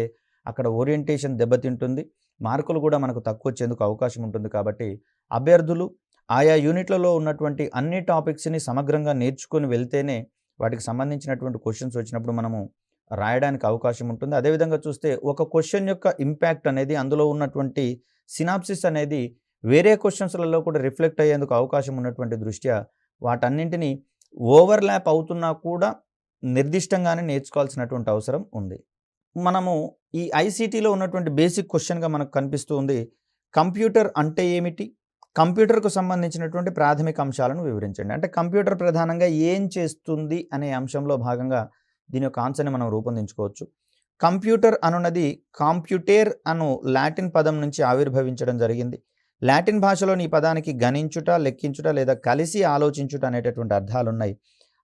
అక్కడ ఓరియంటేషన్ దెబ్బతింటుంది, మార్కులు కూడా మనకు తక్కువ వచ్చేందుకు అవకాశం ఉంటుంది. కాబట్టి అభ్యర్థులు ఆయా యూనిట్లలో ఉన్నటువంటి అన్ని టాపిక్స్ని సమగ్రంగా నేర్చుకొని వెళ్తేనే వాటికి సంబంధించినటువంటి క్వశ్చన్స్ వచ్చినప్పుడు మనము రాయడానికి అవకాశం ఉంటుంది. అదేవిధంగా చూస్తే ఒక క్వశ్చన్ యొక్క ఇంపాక్ట్ అనేది, అందులో ఉన్నటువంటి సినాప్సిస్ అనేది వేరే క్వశ్చన్స్లలో కూడా రిఫ్లెక్ట్ అయ్యేందుకు అవకాశం ఉన్నటువంటి దృష్ట్యా వాటన్నింటినీ ఓవర్లాప్ అవుతున్నా కూడా నిర్దిష్టంగానే నేర్చుకోవాల్సినటువంటి అవసరం ఉంది. మనము ఈ ఐసీటీలో ఉన్నటువంటి బేసిక్ క్వశ్చన్గా మనకు కనిపిస్తూ ఉంది, కంప్యూటర్ అంటే ఏమిటి, కంప్యూటర్కు సంబంధించినటువంటి ప్రాథమిక అంశాలను వివరించండి. అంటే కంప్యూటర్ ప్రధానంగా ఏం చేస్తుంది అనే అంశంలో భాగంగా దీని యొక్క ఆన్సర్ని మనం రూపొందించుకోవచ్చు. కంప్యూటర్ అనున్నది కాంప్యూటేర్ అను లాటిన్ పదం నుంచి ఆవిర్భవించడం జరిగింది. లాటిన్ భాషలోని ఈ పదానికి గణించుట, లెక్కించుట లేదా కలిసి ఆలోచించుట అనేటటువంటి అర్థాలు ఉన్నాయి.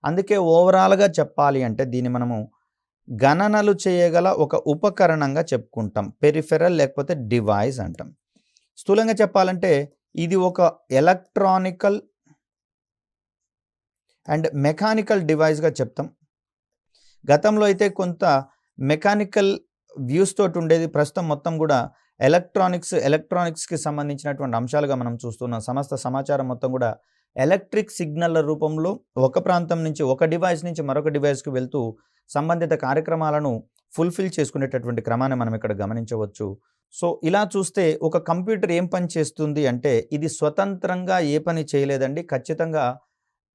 అందుకే ఓవరాల్గా చెప్పాలి అంటే దీన్ని మనము గణనలు చేయగల ఒక ఉపకరణంగా చెప్పుకుంటాం, పెరిఫెరల్ లేకపోతే డివైస్ అంటాం. స్థూలంగా చెప్పాలంటే ఇది ఒక ఎలక్ట్రానికల్ అండ్ మెకానికల్ డివైస్గా చెప్తాం. గతంలో అయితే కొంత మెకానికల్ వ్యూస్ తోటి ఉండేది, ప్రస్తుతం మొత్తం కూడా ఎలక్ట్రానిక్స్కి సంబంధించినటువంటి అంశాలుగా మనం చూస్తున్నాం. సమస్త సమాచారం మొత్తం కూడా ఎలక్ట్రిక్ సిగ్నల్ల రూపంలో ఒక ప్రాంతం నుంచి, ఒక డివైస్ నుంచి మరొక డివైస్కి వెళ్తూ సంబంధిత కార్యక్రమాలను ఫుల్ఫిల్ చేసుకునేటటువంటి క్రమాన్ని మనం ఇక్కడ గమనించవచ్చు. సో ఇలా చూస్తే ఒక కంప్యూటర్ ఏం పని చేస్తుంది అంటే ఇది స్వతంత్రంగా ఏ పని చేయలేదండి. ఖచ్చితంగా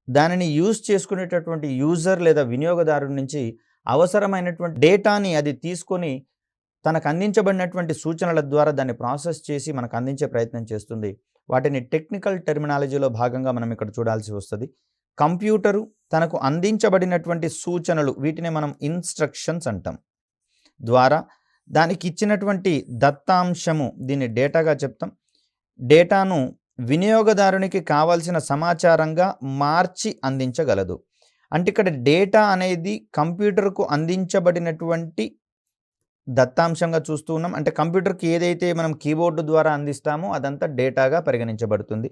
దానిని యూజ్ చేసుకునేటటువంటి యూజర్ లేదా వినియోగదారుడి నుంచి అవసరమైనటువంటి డేటాని అది తీసుకొని తనకు అందించబడినటువంటి సూచనల ద్వారా దాన్ని ప్రాసెస్ చేసి మనకు అందించే ప్రయత్నం చేస్తుంది. వాటిని టెక్నికల్ టెర్మినాలజీలో భాగంగా మనం ఇక్కడ చూడాల్సి వస్తుంది. కంప్యూటరు తనకు అందించబడినటువంటి సూచనలు, వీటిని మనం ఇన్స్ట్రక్షన్స్ అంటాం, ద్వారా దానికి ఇచ్చినటువంటి దత్తాంశము, దీన్ని డేటాగా చెప్తాం. డేటాను వినియోగదారునికి కావాల్సిన సమాచారంగా మార్చి అందించగలదు. అంటే ఇక్కడ డేటా అనేది కంప్యూటర్కు అందించబడినటువంటి దత్తాంశంగా చూస్తూ ఉన్నాం. అంటే కంప్యూటర్కి ఏదైతే మనం కీబోర్డు ద్వారా అందిస్తామో అదంతా డేటాగా పరిగణించబడుతుంది.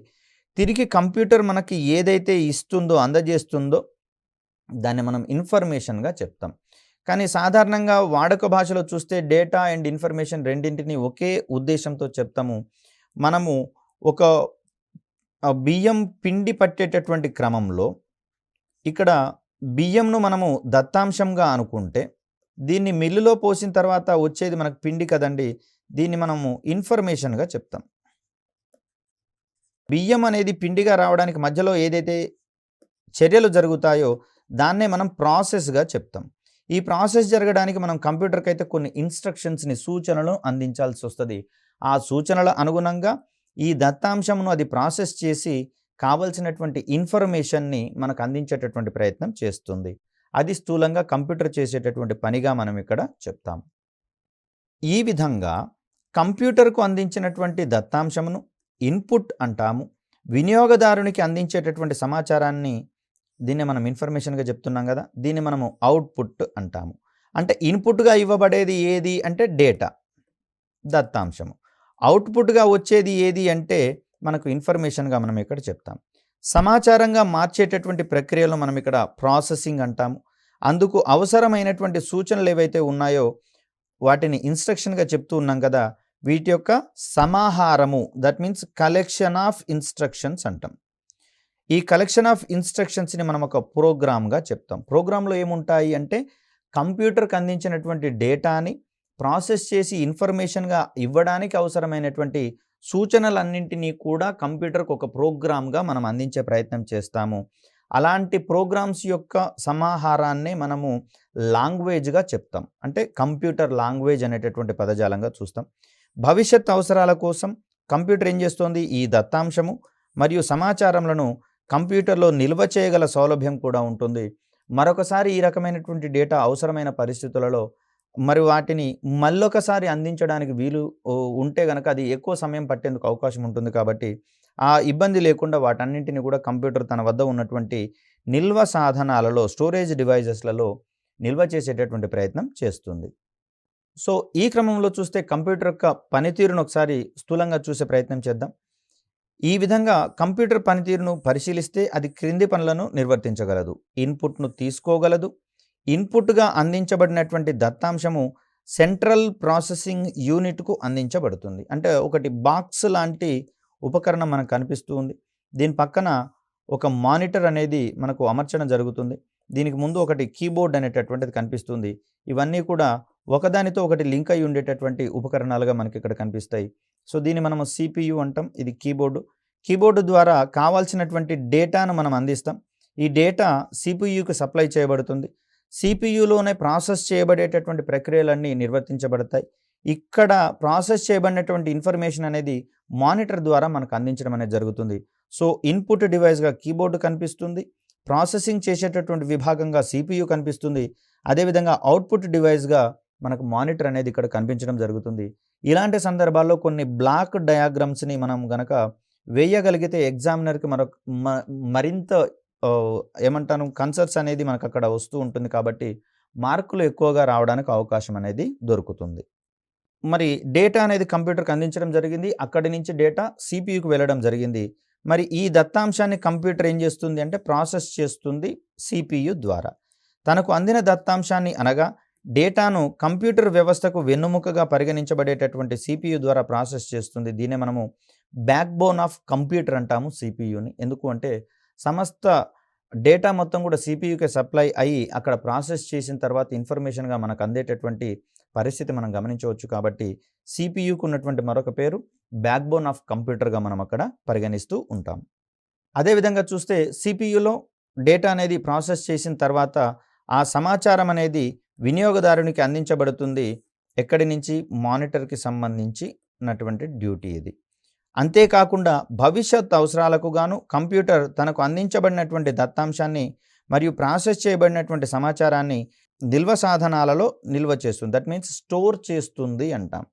తిరిగి కంప్యూటర్ మనకి ఏదైతే ఇస్తుందో, అందజేస్తుందో దాన్ని మనం ఇన్ఫర్మేషన్గా చెప్తాం. కానీ సాధారణంగా వాడుక భాషలో చూస్తే డేటా అండ్ ఇన్ఫర్మేషన్ రెండింటిని ఒకే ఉద్దేశంతో చెప్తాము. మనము ఒక బియ్యం పిండి పట్టేటటువంటి క్రమంలో ఇక్కడ బియ్యంను మనము దత్తాంశంగా అనుకుంటే, దీన్ని మిల్లులో పోసిన తర్వాత వచ్చేది మనకు పిండి కదండి, దీన్ని మనము ఇన్ఫర్మేషన్గా చెప్తాం. బియ్యం అనేది పిండిగా రావడానికి మధ్యలో ఏదైతే చర్యలు జరుగుతాయో దాన్నే మనం ప్రాసెస్గా చెప్తాం. ఈ ప్రాసెస్ జరగడానికి మనం కంప్యూటర్కి అయితే కొన్ని ఇన్స్ట్రక్షన్స్ని, సూచనలను అందించాల్సి వస్తుంది. ఆ సూచనల అనుగుణంగా ఈ దత్తాంశమును అది ప్రాసెస్ చేసి కావలసినటువంటి ఇన్ఫర్మేషన్ని మనకు అందించేటటువంటి ప్రయత్నం చేస్తుంది. అది స్థూలంగా కంప్యూటర్ చేసేటటువంటి పనిగా మనం ఇక్కడ చెప్తాం. ఈ విధంగా కంప్యూటర్కు అందించినటువంటి దత్తాంశమును ఇన్పుట్ అంటాము. వినియోగదారునికి అందించేటటువంటి సమాచారాన్ని దీన్ని మనం ఇన్ఫర్మేషన్గా చెప్తున్నాం కదా, దీన్ని మనము అవుట్పుట్ అంటాము. అంటే ఇన్పుట్గా ఇవ్వబడేది ఏది అంటే డేటా, దత్తాంశము. అవుట్పుట్గా వచ్చేది ఏది అంటే మనకు ఇన్ఫర్మేషన్గా మనం ఇక్కడ చెప్తాం. సమాచారంగా మార్చేటటువంటి ప్రక్రియలో మనం ఇక్కడ ప్రాసెసింగ్ అంటాము. అందుకు అవసరమైనటువంటి సూచనలు ఏవైతే ఉన్నాయో వాటిని ఇన్స్ట్రక్షన్గా చెప్తూ ఉన్నాం కదా, వీటి యొక్క సమాహారము, that means collection of instructions అంటాం. ఈ కలెక్షన్ ఆఫ్ ఇన్స్ట్రక్షన్స్ని మనం ఒక ప్రోగ్రామ్గా చెప్తాం. ప్రోగ్రాంలో ఏముంటాయి అంటే కంప్యూటర్కి అందించినటువంటి డేటాని ప్రాసెస్ చేసి ఇన్ఫర్మేషన్గా ఇవ్వడానికి అవసరమైనటువంటి సూచనలన్నింటినీ కూడా కంప్యూటర్కి ఒక ప్రోగ్రామ్గా మనం అందించే ప్రయత్నం చేస్తాము. అలాంటి ప్రోగ్రామ్స్ యొక్క సమాహారాన్నే మనము లాంగ్వేజ్గా చెప్తాం. అంటే కంప్యూటర్ లాంగ్వేజ్ అనేటటువంటి పదజాలంగా చూస్తాం. భవిష్యత్ అవసరాల కోసం కంప్యూటర్ ఏం చేస్తోంది, ఈ దత్తాంశము మరియు సమాచారములను కంప్యూటర్లో నిల్వ చేయగల సౌలభ్యం కూడా ఉంటుంది. మరొకసారి ఈ రకమైనటువంటి డేటా అవసరమైన పరిస్థితులలో మరి వాటిని మళ్ళొకసారి అందించడానికి వీలు ఉంటే గనక అది ఎక్కువ సమయం పట్టేందుకు అవకాశం ఉంటుంది. కాబట్టి ఆ ఇబ్బంది లేకుండా వాటన్నింటిని కూడా కంప్యూటర్ తన వద్ద ఉన్నటువంటి నిల్వ సాధనాలలో, స్టోరేజ్ డివైజెస్లలో నిల్వ చేసేటటువంటి ప్రయత్నం చేస్తుంది. సో ఈ క్రమంలో చూస్తే కంప్యూటర్ యొక్క పనితీరును ఒకసారి స్థూలంగా చూసే ప్రయత్నం చేద్దాం. ఈ విధంగా కంప్యూటర్ పనితీరును పరిశీలిస్తే అది క్రింది పనులను నిర్వర్తించగలదు. ఇన్పుట్ను తీసుకోగలదు. ఇన్పుట్గా అందించబడినటువంటి దత్తాంశము సెంట్రల్ ప్రాసెసింగ్ యూనిట్కు అందించబడుతుంది. అంటే ఒకటి బాక్స్ లాంటి ఉపకరణం మనకు కనిపిస్తూ ఉంది. దీని పక్కన ఒక మానిటర్ అనేది మనకు అమర్చడం జరుగుతుంది. దీనికి ముందు ఒకటి కీబోర్డ్ అనేటటువంటిది కనిపిస్తుంది. ఇవన్నీ కూడా ఒకదానితో ఒకటి లింక్ అయి ఉండేటటువంటి ఉపకరణాలుగా మనకి ఇక్కడ కనిపిస్తాయి. సో దీన్ని మనము CPU అంటాం. ఇది కీబోర్డు ద్వారా కావాల్సినటువంటి డేటాను మనం అందిస్తాం. ఈ డేటా CPUకి సప్లై చేయబడుతుంది. CPUలోనే ప్రాసెస్ చేయబడేటటువంటి ప్రక్రియలన్నీ నిర్వర్తించబడతాయి. ఇక్కడ ప్రాసెస్ చేయబడినటువంటి ఇన్ఫర్మేషన్ అనేది మానిటర్ ద్వారా మనకు అందించడం అనేది జరుగుతుంది. సో ఇన్పుట్ డివైస్గా కీబోర్డు కనిపిస్తుంది. ప్రాసెసింగ్ చేసేటటువంటి విభాగంగా CPU కనిపిస్తుంది. అదేవిధంగా అవుట్పుట్ డివైస్గా మనకు మానిటర్ అనేది ఇక్కడ కనిపించడం జరుగుతుంది. ఇలాంటి సందర్భాల్లో కొన్ని బ్లాక్ డయాగ్రామ్స్ని మనం గనక వేయగలిగితే ఎగ్జామినర్కి మరింత ఏమంటాను కన్సర్న్స్ అనేది మనకు అక్కడ వస్తూ ఉంటుంది. కాబట్టి మార్కులు ఎక్కువగా రావడానికి అవకాశం అనేది దొరుకుతుంది. మరి డేటా అనేది కంప్యూటర్కి అందించడం జరిగింది. అక్కడి నుంచి డేటా CPUకి వెళ్ళడం జరిగింది. మరి ఈ దత్తాంశాన్ని కంప్యూటర్ ఏం చేస్తుంది అంటే ప్రాసెస్ చేస్తుంది CPU ద్వారా. తనకు అందిన దత్తాంశాన్ని అనగా డేటాను కంప్యూటర్ వ్యవస్థకు వెన్నుముకగా పరిగణించబడేటటువంటి CPU ద్వారా ప్రాసెస్ చేస్తుంది. దీన్నే మనము బ్యాక్ బోన్ ఆఫ్ కంప్యూటర్ అంటాము CPUని. ఎందుకు అంటే సమస్త డేటా మొత్తం కూడా CPUకి సప్లై అయ్యి అక్కడ ప్రాసెస్ చేసిన తర్వాత ఇన్ఫర్మేషన్గా మనకు అందేటటువంటి పరిస్థితి మనం గమనించవచ్చు. కాబట్టి CPUకు ఉన్నటువంటి మరొక పేరు బ్యాక్ బోన్ ఆఫ్ కంప్యూటర్గా మనం అక్కడ పరిగణిస్తూ ఉంటాం. అదేవిధంగా చూస్తే CPUలో డేటా అనేది ప్రాసెస్ చేసిన తర్వాత ఆ సమాచారం అనేది వినియోగదారునికి అందించబడుతుంది. ఎక్కడి నుంచి, మానిటర్కి సంబంధించినటువంటి డ్యూటీ ఇది. అంతేకాకుండా భవిష్యత్ అవసరాలకు గాను కంప్యూటర్ తనకు అందించబడినటువంటి దత్తాంశాన్ని మరియు ప్రాసెస్ చేయబడినటువంటి సమాచారాన్ని నిల్వ సాధనాలలో నిల్వ చేస్తుంది. దట్ మీన్స్ స్టోర్ చేస్తుంది అంటాం.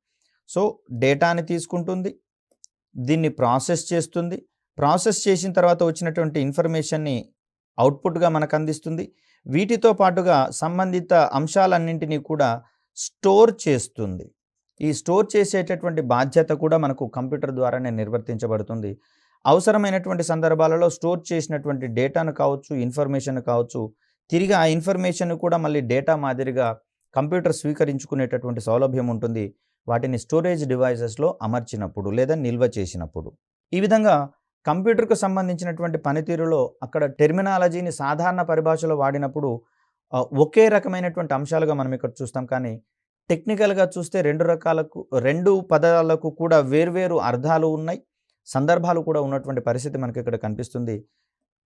సో డేటాని తీసుకుంటుంది, దీన్ని ప్రాసెస్ చేస్తుంది. ప్రాసెస్ చేసిన తర్వాత వచ్చినటువంటి ఇన్ఫర్మేషన్ని అవుట్పుట్గా మనకు అందిస్తుంది. వీటితో పాటుగా సంబంధిత అంశాలన్నింటినీ కూడా స్టోర్ చేస్తుంది. ఈ స్టోర్ చేసేటటువంటి బాధ్యత కూడా మనకు కంప్యూటర్ ద్వారానే నిర్వర్తించబడుతుంది. అవసరమైనటువంటి సందర్భాలలో స్టోర్ చేసినటువంటి డేటాను కావచ్చు, ఇన్ఫర్మేషన్ కావచ్చు, తిరిగి ఆ ఇన్ఫర్మేషన్ కూడా మళ్ళీ డేటా మాదిరిగా కంప్యూటర్ స్వీకరించుకునేటటువంటి సౌలభ్యం ఉంటుంది. వాటిని స్టోరేజ్ డివైజెస్లో అమర్చినప్పుడు లేదా నిల్వ చేసినప్పుడు. ఈ విధంగా కంప్యూటర్కు సంబంధించినటువంటి పనితీరులో అక్కడ టెర్మినాలజీని సాధారణ పరిభాషలో వాడినప్పుడు ఒకే రకమైనటువంటి అంశాలుగా మనం ఇక్కడ చూస్తాం. కానీ టెక్నికల్గా చూస్తే రెండు పదాలకు కూడా వేర్వేరు అర్థాలు ఉన్నాయి, సందర్భాలు కూడా ఉన్నటువంటి పరిస్థితి మనకి ఇక్కడ కనిపిస్తుంది.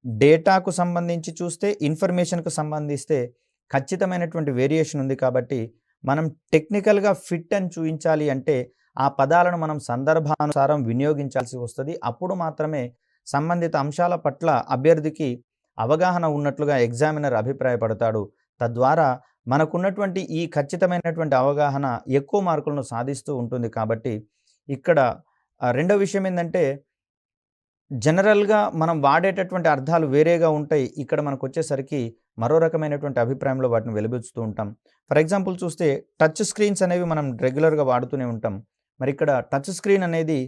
డేటాకు సంబంధించి చూస్తే, ఇన్ఫర్మేషన్కు సంబంధిస్తే ఖచ్చితమైనటువంటి వేరియేషన్ ఉంది. కాబట్టి మనం టెక్నికల్గా ఫిట్ అని చూపించాలి అంటే ఆ పదాలను మనం సందర్భానుసారం వినియోగించాల్సి వస్తుంది. అప్పుడు మాత్రమే సంబంధిత అంశాల పట్ల అభ్యర్థికి అవగాహన ఉన్నట్లుగా ఎగ్జామినర్ అభిప్రాయపడతాడు. తద్వారా మనకున్నటువంటి ఈ ఖచ్చితమైనటువంటి అవగాహన ఎక్కువ మార్కులను సాధిస్తూ ఉంటుంది కాబట్టి ఇక్కడ రెండో విషయం ఏందంటే జనరల్‌గా మనం వాడేటటువంటి అర్థాలు వేరేగా ఉంటాయి. ఇక్కడ మనకొచ్చేసరికి మరో రకమైనటువంటి అభిప్రాయంలో వాటిని వెలిబుచ్చుతూ ఉంటాం. ఫర్ ఎగ్జాంపుల్ చూస్తే టచ్ స్క్రీన్స్ అనేవి మనం రెగ్యులర్‌గా వాడుతూనే ఉంటాం. మరిక్కడ టచ్ స్క్రీన్ అనేది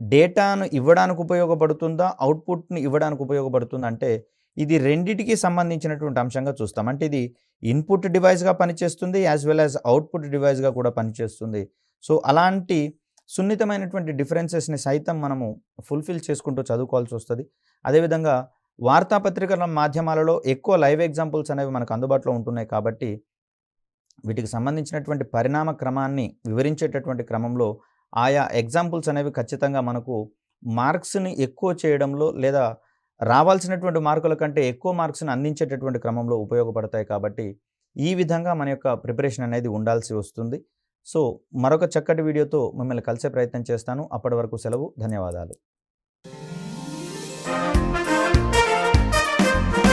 డేటాను ఇవ్వడానికి ఉపయోగపడుతుందా? అవుట్‌పుట్‌ని ఇవ్వడానికి ఉపయోగపడుతుందా? అంటే ఇది రెండిటికి సంబంధించినటువంటి అంశంగా చూస్తాం. అంటే ఇది ఇన్‌పుట్ డివైస్‌గా పనిచేస్తుంది. యాస్ వెల్ యాస్ అవుట్‌పుట్ డివైస్‌గా కూడా పనిచేస్తుంది. సో, అలాంటి సున్నితమైనటువంటి డిఫరెన్సెస్‌ని సైతం మనము ఫుల్‌ఫిల్ చేసుకుంటూ చదువుకోవాల్సొస్తది. అదేవిధంగా వార్తాపత్రికల మాధ్యమాలలో ఎక్కువ లైవ్ ఎగ్జాంపుల్స్ అనేవి మనకు అందుబాటులో ఉంటున్నాయి కాబట్టి వీటికి సంబంధించినటువంటి పరిణామ క్రమాన్ని వివరించేటటువంటి క్రమంలో ఆయా ఎగ్జాంపుల్స్ అనేవి ఖచ్చితంగా మనకు మార్క్స్‌ని ఎక్కువ చేయడంలో లేదా రావాల్సినటువంటి మార్కుల కంటే ఎక్కువ మార్క్స్‌ని అందించేటటువంటి క్రమంలో ఉపయోగపడతాయి కాబట్టి, ఈ విధంగా మన యొక్క ప్రిపరేషన్ అనేది ఉండాల్సి వస్తుంది. సో, మరొక చక్కటి వీడియోతో మిమ్మల్ని కలిసే ప్రయత్నం చేస్తాను. అప్పటి వరకు సెలవు. ధన్యవాదాలు.